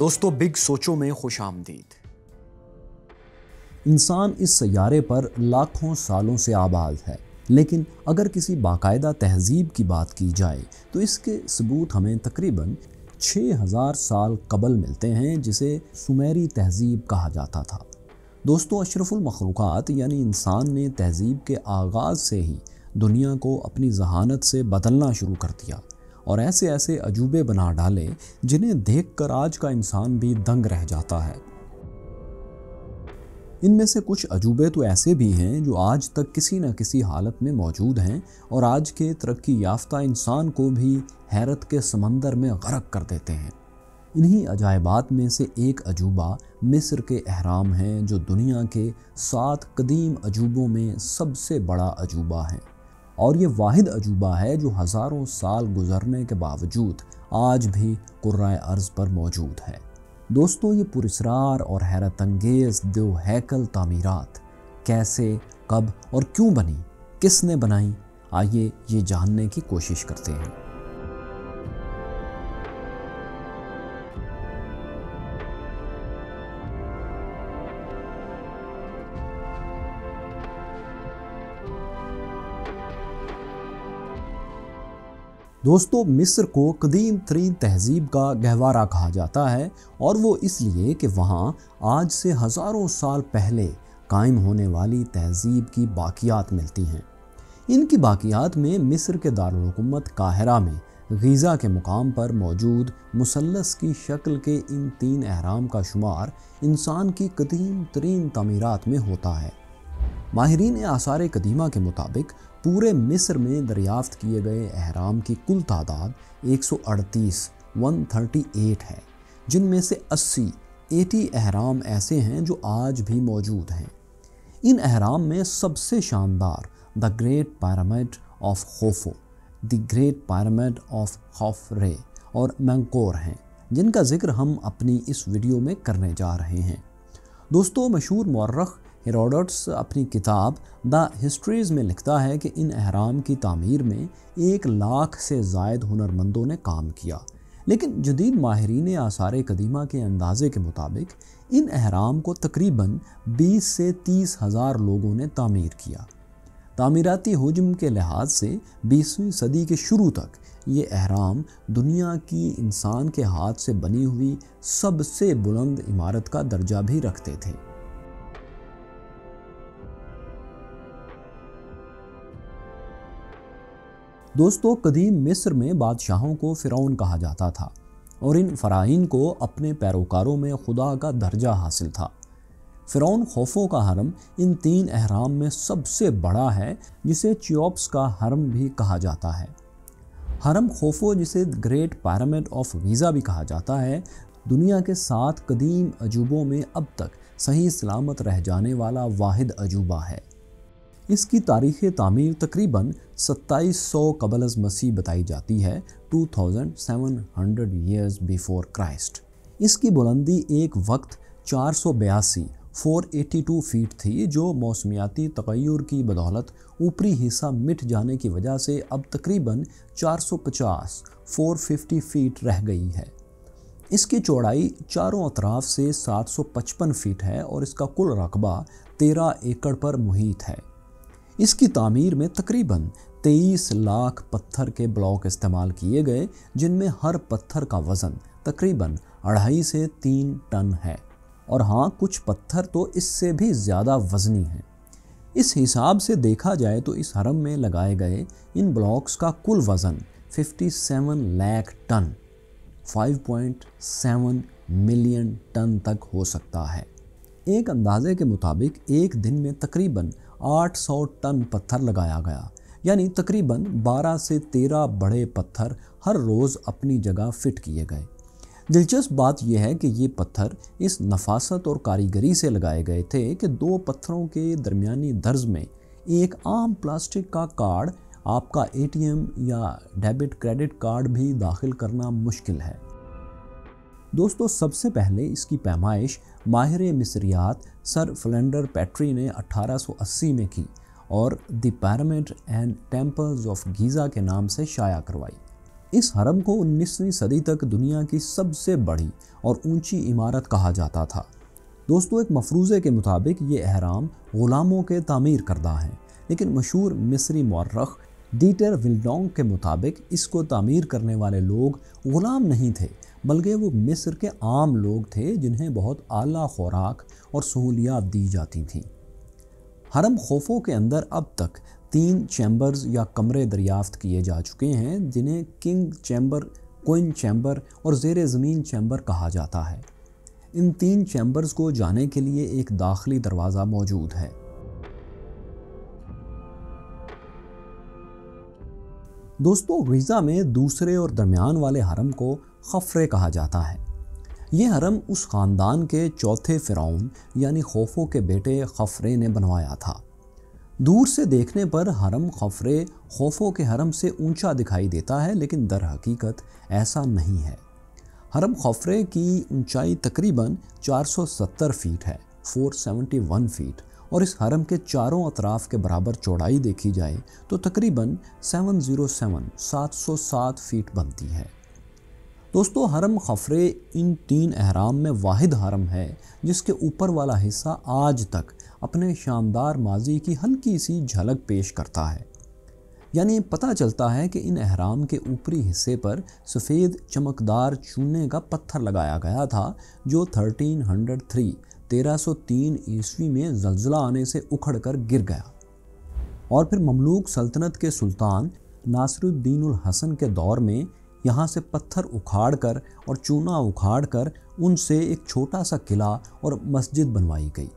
दोस्तों, बिग सोचों में खुश आमदीद। इंसान इस सैयारे पर लाखों सालों से आबाद है, लेकिन अगर किसी बाकायदा तहजीब की बात की जाए तो इसके सबूत हमें तकरीबन 6000 साल कबल मिलते हैं, जिसे सुमेरी तहजीब कहा जाता था। दोस्तों, अशरफुल मखलूक़ात यानी इंसान ने तहजीब के आगाज़ से ही दुनिया को अपनी जहानत से बदलना शुरू कर दिया और ऐसे ऐसे अजूबे बना डाले जिन्हें देखकर आज का इंसान भी दंग रह जाता है। इनमें से कुछ अजूबे तो ऐसे भी हैं जो आज तक किसी न किसी हालत में मौजूद हैं और आज के तरक्की याफ्ता इंसान को भी हैरत के समंदर में गर्क कर देते हैं। इन्हीं अजायबात में से एक अजूबा मिस्र के अहराम हैं, जो दुनिया के 7 कदीम अजूबों में सबसे बड़ा अजूबा है और ये वाहिद अजूबा है जो हज़ारों साल गुजरने के बावजूद आज भी कुर्राए अर्ज़ पर मौजूद है। दोस्तों, ये पुरस्रार और हैरत अंगेज़ दो हैकल तामीरात कैसे, कब और क्यों बनी, किसने बनाई, आइए ये जानने की कोशिश करते हैं। दोस्तों, मिस्र को कदीम तरीन तहजीब का गहवारा कहा जाता है और वो इसलिए कि वहाँ आज से हज़ारों साल पहले कायम होने वाली तहजीब की बाकियात मिलती हैं। इनकी बाकियात में मिस्र के दारुल हुकूमत काहिरा में गीज़ा के मुकाम पर मौजूद मुसल्लस की शक्ल के इन 3 अहराम का शुमार इंसान की कदीम तरीन तामीरात में होता है। माहिरीन आसार कदीमा के मुताबिक पूरे मिस्र में दरियाफ्त किए गए अहराम की कुल तादाद 138 है, जिनमें से 80 अहराम ऐसे हैं जो आज भी मौजूद हैं। इन अहराम में सबसे शानदार the great pyramid of खोफो, the great pyramid of Khafre और मंकोर हैं, जिनका जिक्र हम अपनी इस वीडियो में करने जा रहे हैं। दोस्तों, मशहूर मौर्रख हेरोडोटस अपनी किताब द हिस्ट्रीज़ में लिखता है कि इन अहराम की तामीर में 1 लाख से ज़ायद हुनरमंदों ने काम किया, लेकिन जदीद माहिरीन आसार कदीमा के अंदाज़े के मुताबिक इन अहराम को तकरीबन 20 से 30 हज़ार लोगों ने तामीर किया। तामीराती हुज्म के लिहाज से 20वीं सदी के शुरू तक ये अहराम दुनिया की इंसान के हाथ से बनी हुई सबसे बुलंद इमारत का दर्जा भी रखते थे। दोस्तों, कदीम मिस्र में बादशाहों को फ़िरौन कहा जाता था और इन फ़राइन को अपने पैरोकारों में खुदा का दर्जा हासिल था। फ़िरौन खोफो का हरम इन 3 अहराम में सबसे बड़ा है, जिसे चियोप्स का हरम भी कहा जाता है। हरम खोफो, जिसे ग्रेट पिरामिड ऑफ गीज़ा भी कहा जाता है, दुनिया के 7 कदीम अजूबों में अब तक सही सलामत रह जाने वाला वाहिद अजूबा है। इसकी तारीख़ तामीर तकरीबन 2700 कबल मसीह बताई जाती है, 2700 ईयर्स बिफोर क्राइस्ट। इसकी बुलंदी एक वक्त 482 फीट थी, जो मौसमियाती तग़य्युर की बदौलत ऊपरी हिस्सा मिट जाने की वजह से अब तकरीबन 450 फीट रह गई है। इसकी चौड़ाई चारों अतराफ से 755 फीट है और इसका कुल रकबा 13 एकड़ पर मुहित है। इसकी तामीर में तकरीबन 23 लाख पत्थर के ब्लॉक इस्तेमाल किए गए, जिनमें हर पत्थर का वज़न तकरीबन 2.5 से 3 टन है और हाँ, कुछ पत्थर तो इससे भी ज़्यादा वज़नी हैं। इस हिसाब से देखा जाए तो इस हरम में लगाए गए इन ब्लॉक्स का कुल वज़न 57 लाख टन 5.7 मिलियन टन तक हो सकता है। एक अंदाजे के मुताबिक एक दिन में तकरीबन 800 टन पत्थर लगाया गया, यानी तकरीबन 12 से 13 बड़े पत्थर हर रोज़ अपनी जगह फिट किए गए। दिलचस्प बात यह है कि ये पत्थर इस नफासत और कारीगरी से लगाए गए थे कि 2 पत्थरों के दरमियानी दर्ज में एक आम प्लास्टिक का कार्ड, आपका ATM या डेबिट क्रेडिट कार्ड भी दाखिल करना मुश्किल है। दोस्तों, सबसे पहले इसकी पैमाइश माहिर मिस्रियात सर फ्लेंडर पैट्री ने 1880 में की और the pyramid and temples of Giza के नाम से शाया करवाई। इस हरम को 19वीं सदी तक दुनिया की सबसे बड़ी और ऊंची इमारत कहा जाता था। दोस्तों, एक मफरूज़े के मुताबिक ये अहराम ग़ुलामों के तामीर करदा हैं, लेकिन मशहूर मिस्री मौर्रख डीटर विल्डोंग के मुताबिक इसको तामीर करने वाले लोग ग़ुलाम नहीं थे, बल्कि वो मिस्र के आम लोग थे जिन्हें बहुत आला खुराक और सहूलियात दी जाती थीं। हरम खोफो के अंदर अब तक 3 चैम्बर्स या कमरे दरियाफ्त किए जा चुके हैं, जिन्हें किंग चैम्बर, क्वीन चैम्बर और ज़ेरे ज़मीन चैम्बर कहा जाता है। इन 3 चैम्बर्स को जाने के लिए एक दाखिली दरवाज़ा मौजूद है। दोस्तों, गिज़ा में दूसरे और दरमियान वाले हरम को खफरे कहा जाता है। ये हरम उस ख़ानदान के चौथे फ़िरौन यानी खोफो के बेटे खफरे ने बनवाया था। दूर से देखने पर हरम खफरे खोफो के हरम से ऊंचा दिखाई देता है, लेकिन दर हकीकत ऐसा नहीं है। हरम खफरे की ऊंचाई तकरीबन 470 फीट है, 471 फीट, और इस हरम के चारों अतराफ़ के बराबर चौड़ाई देखी जाए तो तकरीबन 707 फीट बनती है। दोस्तों, हरम खफरे इन 3 अहराम में वाहिद हरम है जिसके ऊपर वाला हिस्सा आज तक अपने शानदार माजी की हल्की सी झलक पेश करता है। यानी पता चलता है कि इन अहराम के ऊपरी हिस्से पर सफ़ेद चमकदार चूने का पत्थर लगाया गया था, जो 1303 ईस्वी में ज़लज़ला आने से उखड़कर गिर गया और फिर ममलूक सल्तनत के सुल्तान नासिरुद्दीनुल हसन के दौर में यहाँ से पत्थर उखाड़कर और चूना उखाड़कर उनसे एक छोटा सा किला और मस्जिद बनवाई गई।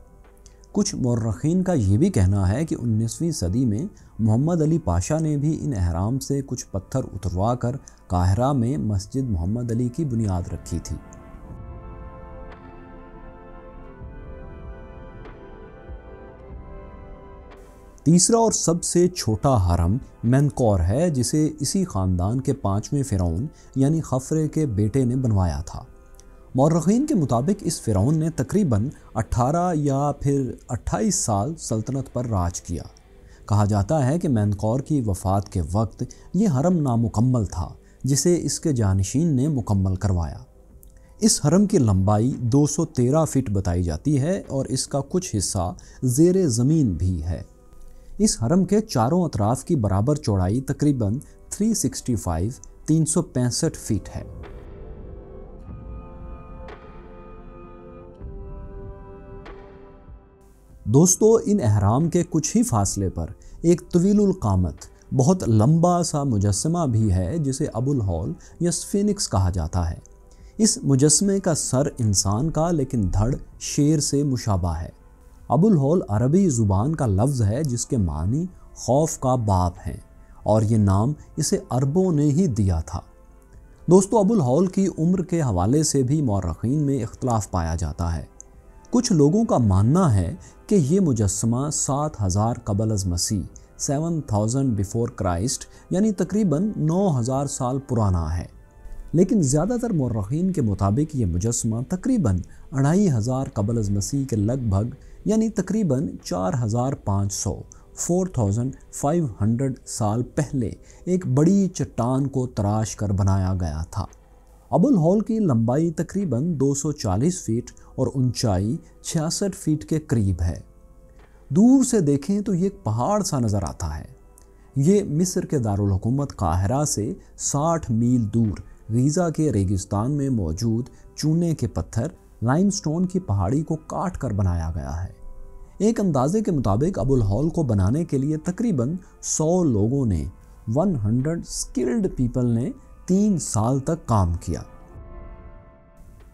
कुछ मौर्रखीन का ये भी कहना है कि 19वीं सदी में मोहम्मद अली पाशा ने भी इन अहराम से कुछ पत्थर उतरवा कर काहिरा में मस्जिद मोहम्मद अली की बुनियाद रखी थी। तीसरा और सबसे छोटा हरम मेनकौर है, जिसे इसी ख़ानदान के 5वें फ़िरौन यानी खफरे के बेटे ने बनवाया था। मौर्रखीन के मुताबिक इस फ़िरौन ने तकरीबन 18 या फिर 28 साल सल्तनत पर राज किया। कहा जाता है कि मेनकौर की वफ़ात के वक्त ये हरम नामुकम्मल था, जिसे इसके जानशीन ने मुकम्मल करवाया। इस हरम की लंबाई 213 फीट बताई जाती है और इसका कुछ हिस्सा ज़ेरे ज़मीन भी है। इस हरम के चारों अतराफ़ की बराबर चौड़ाई तकरीबन 365 फीट है। दोस्तों, इन अहराम के कुछ ही फासले पर एक तवीलुल क़ामत बहुत लंबा सा मुजस्समा भी है, जिसे अबुल हौल या स्फिनिक्स कहा जाता है। इस मुजस्समे का सर इंसान का, लेकिन धड़ शेर से मुशाबा है। अबुल हौल अरबी ज़ुबान का लफ्ज़ है जिसके मानी खौफ का बाप हैं, और ये नाम इसे अरबों ने ही दिया था। दोस्तों, अबुल हौल की उम्र के हवाले से भी मौर्रखीन में इख्तलाफ पाया जाता है। कुछ लोगों का मानना है कि ये मुजस्समा 7000 क़ब्ल अज़ मसीह 7000 बिफोर क्राइस्ट यानी तकरीबन 9000 साल पुराना है, लेकिन ज़्यादातर मौर्रखीन के मुताबिक ये मुजस्समा तकरीबन 2500 क़ब्ल अज़ मसीह के लगभग यानी तकरीबन 4500 साल पहले एक बड़ी चट्टान को तराश कर बनाया गया था। अबुल हौल की लंबाई तकरीबन 240 फीट और ऊंचाई 66 फीट के करीब है। दूर से देखें तो ये एक पहाड़ सा नज़र आता है। ये मिस्र के दारुल हुकूमत काहिरा से 60 मील दूर गिज़ा के रेगिस्तान में मौजूद चूने के पत्थर लाइमस्टोन की पहाड़ी को काट कर बनाया गया है। एक अंदाजे के मुताबिक अबुल हौल को बनाने के लिए तकरीबन 100 लोगों ने 100 स्किल्ड पीपल ने 3 साल तक काम किया।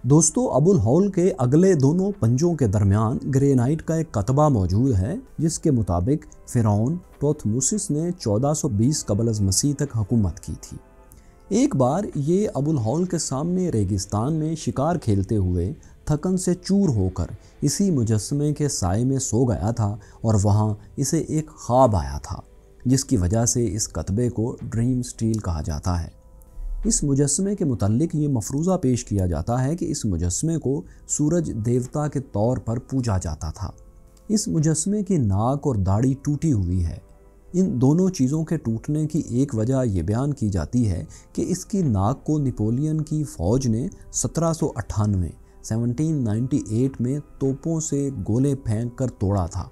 दोस्तों, अबुल हौल के अगले दोनों पंजों के दरमियान ग्रेनाइट का एक कतबा मौजूद है, जिसके मुताबिक फ़िरौन टोथमुसिस ने 1420 क़ब्ल अज़ मसीह तक हुकूमत की थी। एक बार ये अबुल हौल के सामने रेगिस्तान में शिकार खेलते हुए थकन से चूर होकर इसी मुजस्समे के साए में सो गया था और वहाँ इसे एक ख्वाब आया था, जिसकी वजह से इस कतबे को ड्रीम स्टील कहा जाता है। इस मुजस्समे के मुतल्लिक ये मफरूज़ा पेश किया जाता है कि इस मुजस्समे को सूरज देवता के तौर पर पूजा जाता था। इस मुजस्समे की नाक और दाढ़ी टूटी हुई है। इन दोनों चीज़ों के टूटने की एक वजह ये बयान की जाती है कि इसकी नाक को नेपोलियन की फ़ौज ने 1798 में तोपों से गोले फेंक कर तोड़ा था।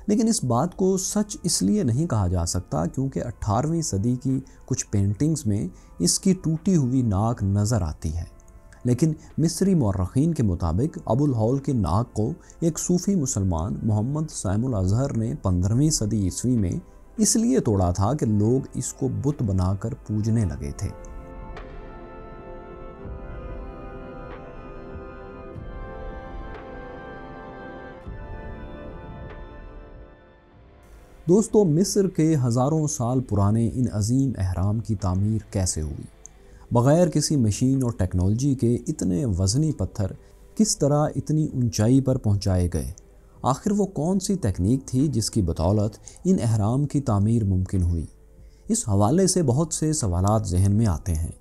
लेकिन इस बात को सच इसलिए नहीं कहा जा सकता क्योंकि 18वीं सदी की कुछ पेंटिंग्स में इसकी टूटी हुई नाक नज़र आती है। लेकिन मिस्री मौर्रखीन के मुताबिक अबुल हौल की नाक को एक सूफ़ी मुसलमान मोहम्मद साइमुल अज़हर ने 15वीं सदी ईस्वी में इसलिए तोड़ा था कि लोग इसको बुत बनाकर पूजने लगे थे। दोस्तों, मिस्र के हज़ारों साल पुराने इन अजीम अहराम की तामीर कैसे हुई? बग़ैर किसी मशीन और टेक्नोलॉजी के इतने वज़नी पत्थर किस तरह इतनी ऊंचाई पर पहुंचाए गए? आखिर वो कौन सी तकनीक थी जिसकी बदौलत इन अहराम की तामीर मुमकिन हुई? इस हवाले से बहुत से सवालात जहन में आते हैं।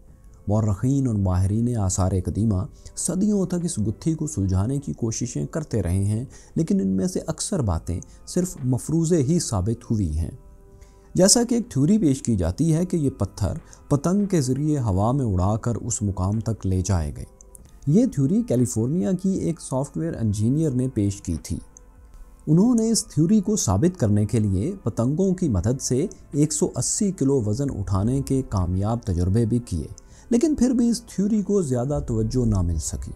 मौर्रखीन और माहिरीन आसार कदीमा सदियों तक इस गुत्थी को सुलझाने की कोशिशें करते रहे हैं, लेकिन इनमें से अक्सर बातें सिर्फ मफरूज़े ही साबित हुई हैं। जैसा कि एक थ्योरी पेश की जाती है कि ये पत्थर पतंग के ज़रिए हवा में उड़ाकर उस मुकाम तक ले जाए गए। ये थ्योरी कैलिफोर्निया की एक सॉफ्टवेयर इंजीनियर ने पेश की थी। उन्होंने इस थ्योरी को साबित करने के लिए पतंगों की मदद से 180 किलो वज़न उठाने के कामयाब तजुर्बे भी किए, लेकिन फिर भी इस थ्योरी को ज़्यादा तवज्जो ना मिल सकी।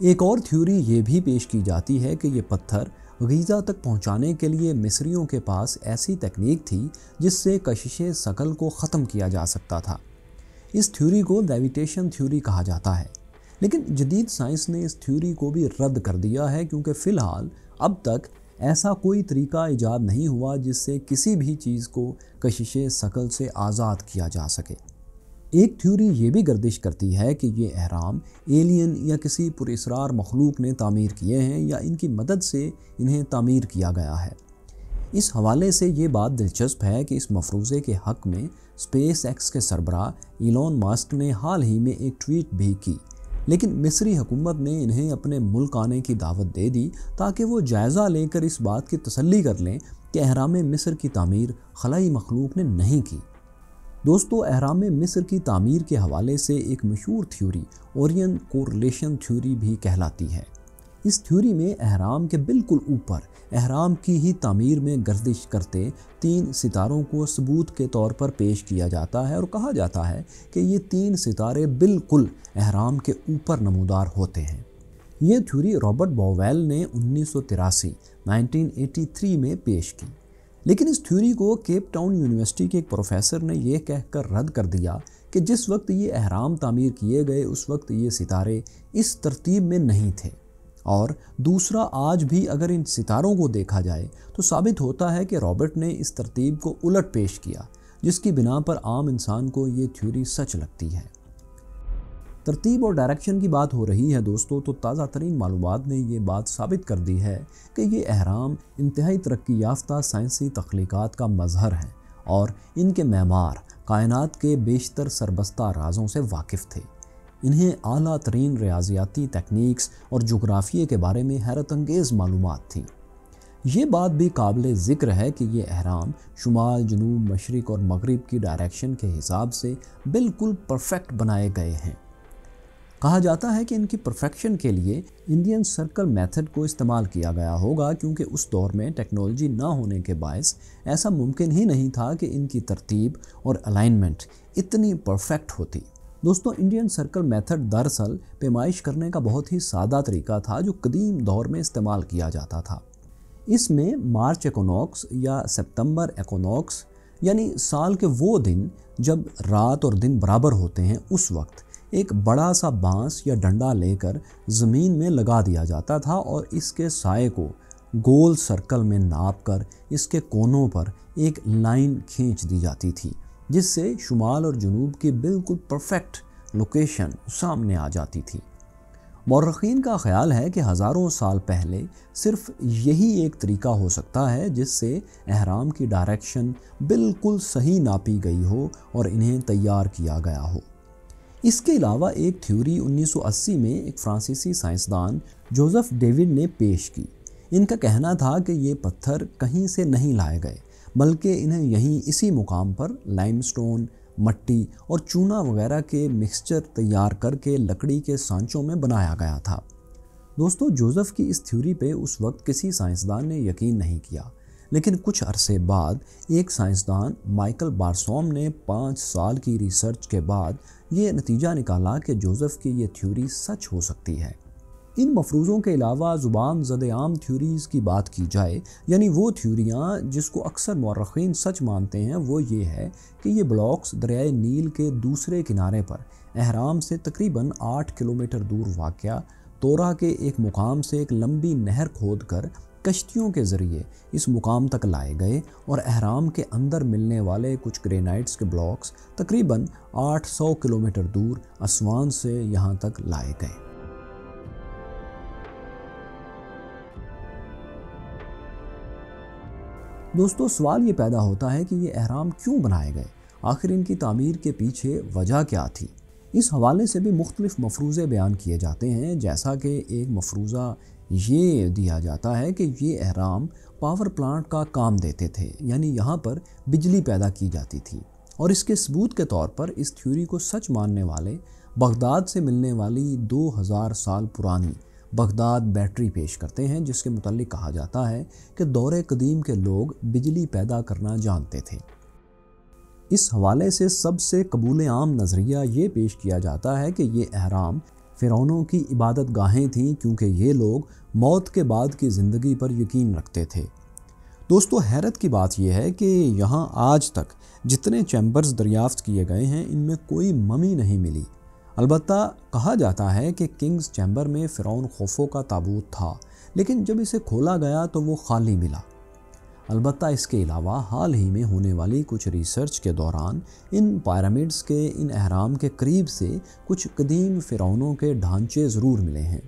एक और थ्योरी ये भी पेश की जाती है कि ये पत्थर गीज़ा तक पहुंचाने के लिए मिस्रियों के पास ऐसी तकनीक थी जिससे कशिशे शकल को ख़त्म किया जा सकता था। इस थ्योरी को लेविटेशन थ्योरी कहा जाता है, लेकिन जदीद साइंस ने इस थ्योरी को भी रद्द कर दिया है क्योंकि फ़िलहाल अब तक ऐसा कोई तरीका ईजाद नहीं हुआ जिससे किसी भी चीज़ को कशिशे शकल से आज़ाद किया जा सके। एक थ्योरी ये भी गर्दिश करती है कि ये अहराम एलियन या किसी पुरअसरार मखलूक ने तामीर किए हैं या इनकी मदद से इन्हें तामीर किया गया है। इस हवाले से ये बात दिलचस्प है कि इस मफरूज़े के हक़ में स्पेस एक्स के सरबराह इलॉन मस्क ने हाल ही में एक ट्वीट भी की, लेकिन मिस्री हुकूमत ने इन्हें अपने मुल्क आने की दावत दे दी ताकि वो जायज़ा लेकर इस बात की तसल्ली कर लें कि अहराम मिस्र की तामीर खलाई मखलूक ने नहीं की। दोस्तों, अहराम मिस्र की तामीर के हवाले से एक मशहूर थ्योरी ओरियन कोरिलेशन थ्योरी भी कहलाती है। इस थ्योरी में अहराम के बिल्कुल ऊपर अहराम की ही तामीर में गर्दिश करते 3 सितारों को सबूत के तौर पर पेश किया जाता है और कहा जाता है कि ये 3 सितारे बिल्कुल अहराम के ऊपर नमूदार होते हैं। ये थ्योरी रॉबर्ट बोवेल ने 1983 में पेश की, लेकिन इस थ्योरी को केप टाउन यूनिवर्सिटी के एक प्रोफेसर ने यह कहकर रद्द कर दिया कि जिस वक्त ये अहराम तामीर किए गए उस वक्त ये सितारे इस तरतीब में नहीं थे, और दूसरा आज भी अगर इन सितारों को देखा जाए तो साबित होता है कि रॉबर्ट ने इस तरतीब को उलट पेश किया, जिसकी बिना पर आम इंसान को ये थ्योरी सच लगती है। तरतीब और डायरेक्शन की बात हो रही है दोस्तों, तो ताज़ा तरीन मालूमात ने ये बात साबित कर दी है कि ये अहराम इंतहाई तरक्की याफ्ता साइंसी तख्लीक़ात का मज़हर है और इनके मेमार कायनात के बेशतर सरबस्ता राज़ों से वाकिफ़ थे। इन्हें आला तरीन रियाज़ियाती टेक्निक्स और जोग्राफ़िए के बारे में हैरत अंगेज़ मालूमात थी। ये बात भी काबिल ज़िक्र है कि ये अहराम शुमाल, जनूब, मशरिक़ और मगरिब की डायरेक्शन के हिसाब से बिल्कुल परफेक्ट बनाए गए हैं। कहा जाता है कि इनकी परफेक्शन के लिए इंडियन सर्कल मेथड को इस्तेमाल किया गया होगा क्योंकि उस दौर में टेक्नोलॉजी ना होने के बायस ऐसा मुमकिन ही नहीं था कि इनकी तरतीब और अलाइनमेंट इतनी परफेक्ट होती। दोस्तों, इंडियन सर्कल मेथड दरअसल पैमाइश करने का बहुत ही सादा तरीका था जो कदीम दौर में इस्तेमाल किया जाता था। इसमें मार्च इक्विनॉक्स या सितंबर इक्विनॉक्स यानी साल के वो दिन जब रात और दिन बराबर होते हैं उस वक्त एक बड़ा सा बांस या डंडा लेकर ज़मीन में लगा दिया जाता था और इसके साए को गोल सर्कल में नापकर इसके कोनों पर एक लाइन खींच दी जाती थी, जिससे शुमाल और जनूब की बिल्कुल परफेक्ट लोकेशन सामने आ जाती थी। मौर्रखीन का ख्याल है कि हज़ारों साल पहले सिर्फ यही एक तरीका हो सकता है जिससे अहराम की डायरेक्शन बिल्कुल सही नापी गई हो और इन्हें तैयार किया गया हो। इसके अलावा एक थ्योरी 1980 में एक फ्रांसीसी साइंसदान जोसेफ डेविड ने पेश की। इनका कहना था कि ये पत्थर कहीं से नहीं लाए गए बल्कि इन्हें यहीं इसी मुकाम पर लाइमस्टोन, मट्टी और चूना वगैरह के मिक्सचर तैयार करके लकड़ी के सांचों में बनाया गया था। दोस्तों, जोसेफ की इस थ्योरी पे उस वक्त किसी साइंसदान ने यकीन नहीं किया, लेकिन कुछ अरसे बाद एक साइंसदान माइकल बारसोम ने 5 साल की रिसर्च के बाद ये नतीजा निकाला कि जोसेफ की ये थ्योरी सच हो सकती है। इन मफरूज़ों के अलावा ज़ुबान ज़द-ए-आम थ्योरीज़ की बात की जाए, यानी वो थ्योरियाँ जिसको अक्सर मौर्रख़ीन सच मानते हैं, वो ये है कि ये ब्लॉक्स दरियाए नील के दूसरे किनारे पर एहराम से तकरीबन 8 किलोमीटर दूर वाक़या तोरा के एक मुकाम से एक लंबी नहर खोद कर कश्तियों के ज़रिए इस मुकाम तक लाए गए और एहराम के अंदर मिलने वाले कुछ ग्रेनाइट्स के ब्लॉक्स तकरीबन 800 किलोमीटर दूर असवान से यहाँ तक लाए गए। दोस्तों, सवाल ये पैदा होता है कि ये अहराम क्यों बनाए गए, आखिर इनकी तामीर के पीछे वजह क्या थी। इस हवाले से भी मुख्तलिफ मफरूज़े बयान किए जाते हैं, जैसा कि एक मफरूज़ा ये दिया जाता है कि ये अहराम पावर प्लांट का काम देते थे, यानी यहाँ पर बिजली पैदा की जाती थी। और इसके सबूत के तौर पर इस थ्योरी को सच मानने वाले बगदाद से मिलने वाली 2000 साल पुरानी बगदाद बैटरी पेश करते हैं, जिसके मुतालिक कहा जाता है कि दौरे कदीम के लोग बिजली पैदा करना जानते थे। इस हवाले से सबसे कबूल आम नज़रिया ये पेश किया जाता है कि ये अहराम फ़िरौनों की इबादत गाहें थीं, क्योंकि ये लोग मौत के बाद की ज़िंदगी पर यकीन रखते थे। दोस्तों, हैरत की बात यह है कि यहाँ आज तक जितने चैम्बर्स दरियाफ्त किए गए हैं, इनमें कोई ममी नहीं मिली। अलबत्ता कहा जाता है कि किंग्स चैम्बर में फ़िरौन खुफू का ताबूत था, लेकिन जब इसे खोला गया तो वो खाली मिला। अलबत्ता इसके अलावा हाल ही में होने वाली कुछ रिसर्च के दौरान इन पिरामिड्स के, इन अहराम के करीब से कुछ कदीम फ़िरौनों के ढांचे ज़रूर मिले हैं।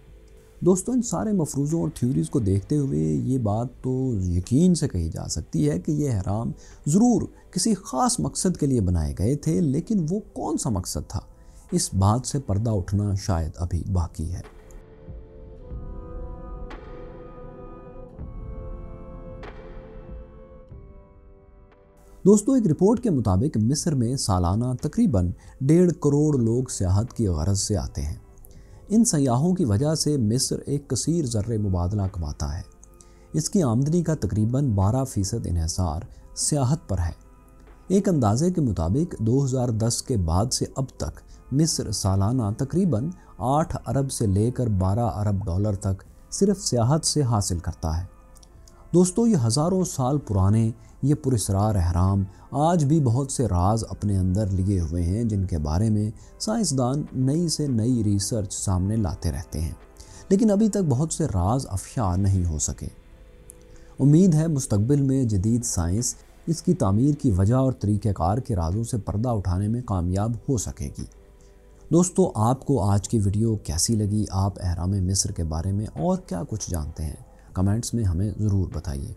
दोस्तों, इन सारे मफरूज़ों और थ्योरीज़ को देखते हुए ये बात तो यकीन से कही जा सकती है कि ये अहराम ज़रूर किसी ख़ास मकसद के लिए बनाए गए थे, लेकिन वो कौन सा मकसद था, इस बात से पर्दा उठना शायद अभी बाकी है। दोस्तों, एक रिपोर्ट के मुताबिक मिस्र में सालाना तकरीबन 1.5 करोड़ लोग सियाहत की गरज से आते हैं। इन सयाहों की वजह से मिस्र एक कसीर ज़र्रे मुबादला कमाता है। इसकी आमदनी का तकरीबन 12% इन्हिसार सियाहत पर है। एक अंदाजे के मुताबिक 2010 के बाद से अब तक मिस्र सालाना तकरीबन 8 अरब से लेकर 12 अरब डॉलर तक सिर्फ सियाहत से हासिल करता है। दोस्तों, ये हज़ारों साल पुराने ये पुरस्रार अहराम आज भी बहुत से राज अपने अंदर लिए हुए हैं, जिनके बारे में साइंसदान नई से नई रिसर्च सामने लाते रहते हैं, लेकिन अभी तक बहुत से राज अफशा नहीं हो सके। उम्मीद है मुस्तकबिल में जदीद साइंस इसकी तामीर की वजह और तरीक़ेकार के राजों से पर्दा उठाने में कामयाब हो सकेगी। दोस्तों, आपको आज की वीडियो कैसी लगी? आप अहराम मिस्र के बारे में और क्या कुछ जानते हैं? कमेंट्स में हमें ज़रूर बताइए।